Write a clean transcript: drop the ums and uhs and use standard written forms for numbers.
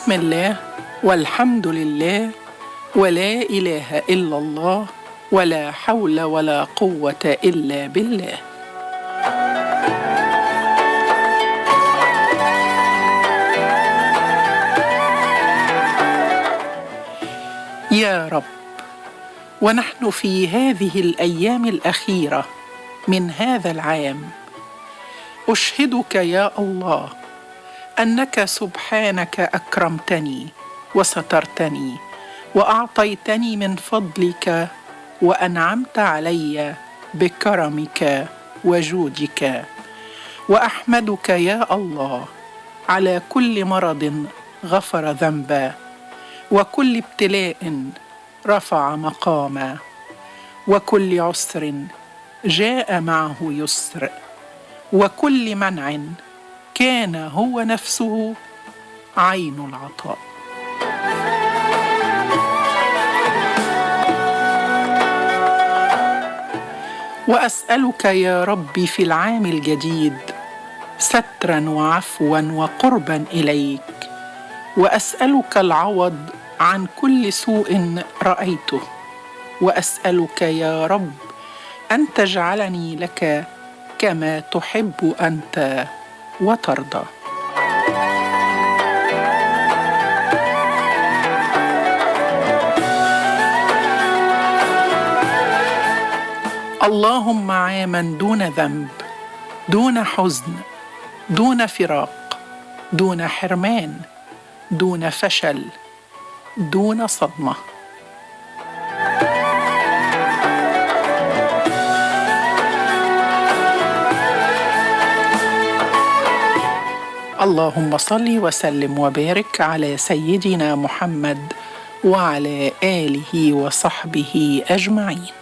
بسم الله والحمد لله ولا إله إلا الله ولا حول ولا قوة إلا بالله. يا رب، ونحن في هذه الأيام الأخيرة من هذا العام أشهدك يا الله أنك سبحانك أكرمتني وسترتني وأعطيتني من فضلك وأنعمت علي بكرمك وجودك، وأحمدك يا الله على كل مرض غفر ذنبا، وكل ابتلاء رفع مقاما، وكل عسر جاء معه يسر، وكل منع كان هو نفسه عين العطاء. وأسألك يا ربي في العام الجديد سترا وعفوا وقربا إليك، وأسألك العوض عن كل سوء رأيته، وأسألك يا رب أن تجعلني لك كما تحب أنت وترضى. اللهم عاما دون ذنب، دون حزن، دون فراق، دون حرمان، دون فشل، دون صدمة. اللهم صل وسلم وبارك على سيدنا محمد وعلى آله وصحبه أجمعين.